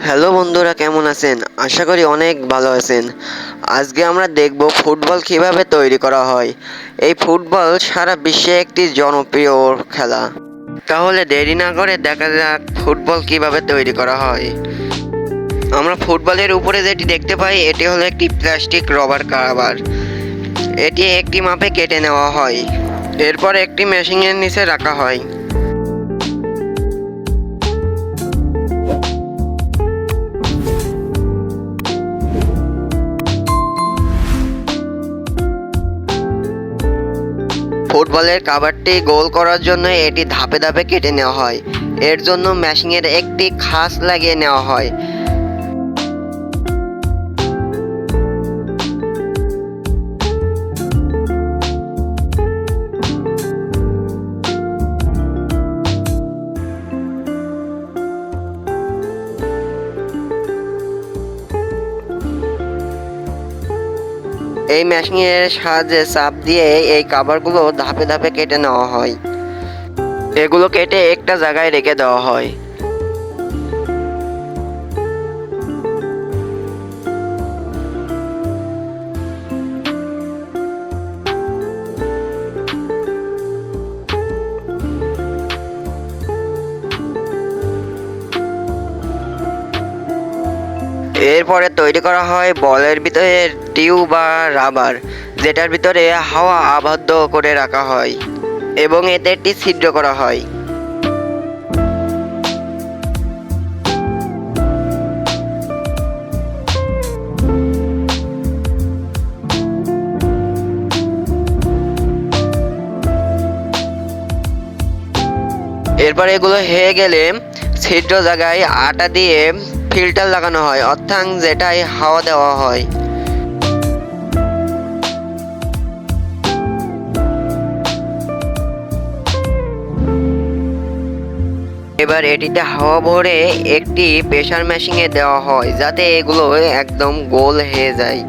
Hello বন্ধুরা, কেমন আছেন? আশা করি অনেক ভালো আছেন। আজকে আমরা দেখব ফুটবল কিভাবে তৈরি করা হয়। এই ফুটবল সারা বিশ্বে একটি জনপ্রিয় খেলা। তাহলে দেরি না করে দেখা যাক ফুটবল কিভাবে তৈরি করা হয়। আমরা ফুটবলের উপরে যেটি দেখতে পাই এটি হলো একটি প্লাস্টিক রবার কাভার। এটি একটি মাপে কেটে নেওয়া হয়, এরপর একটি মেশিনের নিচে রাখা হয়। ফুটবলের কাভারটি গোল করার জন্য এটি ধাপে ধাপে কেটে নেওয়া হয়। এর জন্য মেশিনের একটি খাঁজ লাগিয়ে নেওয়া হয়। এই মেশিনের সাহায্যে চাপ দিয়ে এই কাভারগুলো ধাপে ধাপে কেটে নেওয়া হয়। এগুলো কেটে একটা জায়গায় রেখে দেওয়া হয়। এরপরে তৈরি করা হয় বলের ভিতরে টিউব বা রাবার, যেটার ভিতরে হাওয়া আবদ্ধ করে রাখা হয় এবং এতে একটি ছিদ্র করা হয়। এরপর এগুলো হয়ে গেলে ছিদ্র জায়গায় আটা দিয়ে ফিল্টার লাগানো হয়, অর্থাৎ যেটাই হাওয়া দেওয়া হয়। এবার এটিতে হাওয়া ভরে একটি প্রেসার মেশিনে দেওয়া হয়, যাতে এগুলো একদম গোল হয়ে যায়।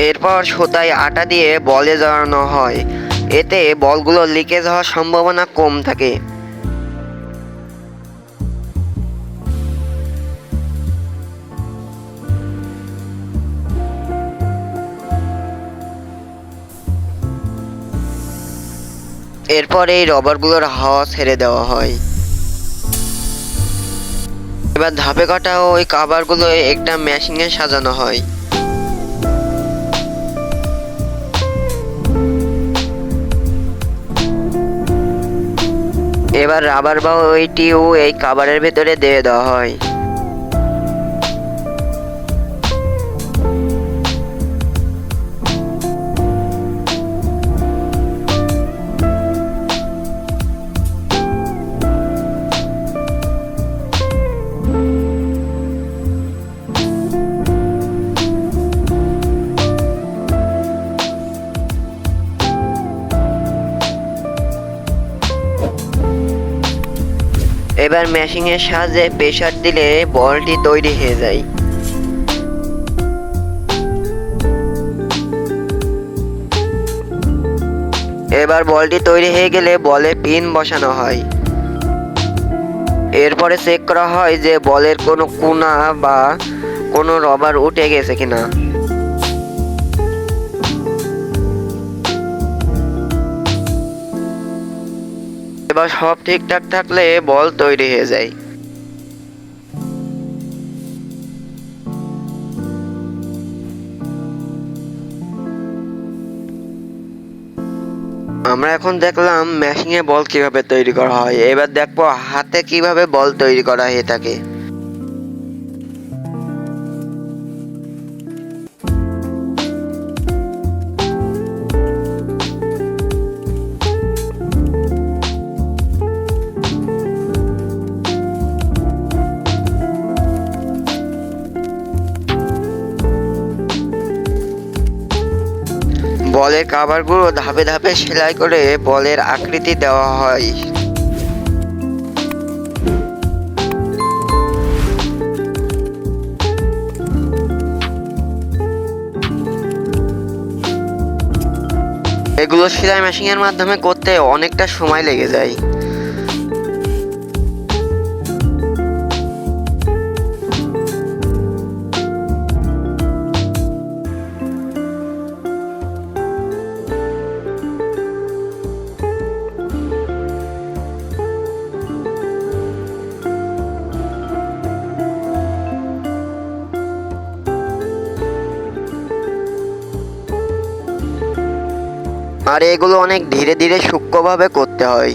এরপর সুতায় আটা দিয়ে বলে জড়ানো হয়, এতে বলগুলো লিকেজ হওয়ার সম্ভাবনা কম থাকে। এরপর এই রবারগুলোর হাওয়া ছেড়ে দেওয়া হয়। এবার ধাপে কাটা ওই কাভারগুলো একটা মেশিনে সাজানো হয়। এবার রাবার বা ওই টিউ এই কাভারের ভেতরে দিয়ে দেওয়া হয়। এবার মেশিনের সাহায্যে প্রেসার দিলে বলটি তৈরি হয়ে যায়। এবার বলটি তৈরি হয়ে গেলে বলে পিন বসানো হয়। এরপরে চেক করা হয় যে বলের কোনো কোনা বা কোনো রবার উঠে গেছে কিনা। এবার সব ঠিকঠাক থাকলে বল তৈরি হয়ে যায়। আমরা এখন দেখলাম মেশিনে বল কিভাবে তৈরি করা হয়, এবার দেখবো হাতে কিভাবে বল তৈরি করা হয়ে থাকে। বলের কাভারগুলো ধাপে ধাপে সেলাই করে বলের আকৃতি দেওয়া হয়। এগুলো সেলাই মেশিনের মাধ্যমে করতে অনেকটা সময় লেগে যায়। আর এগুলো অনেক ধীরে ধীরে সূক্ষ্মভাবে করতে হয়।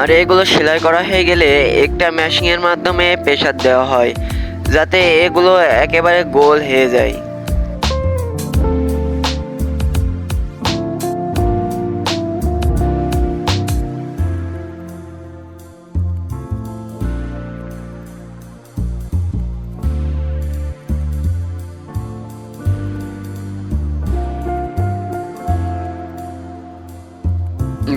আর এগুলো সেলাই করা হয়ে গেলে একটা মেশিনের মাধ্যমে প্রেসার দেওয়া হয় যাতে এগুলো একেবারে গোল হয়ে যায়।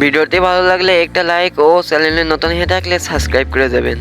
ভিডিওটি ভালো লাগলে একটা লাইক ও চ্যানেলে নতুন হয়ে থাকলে সাবস্ক্রাইব করে যাবেন।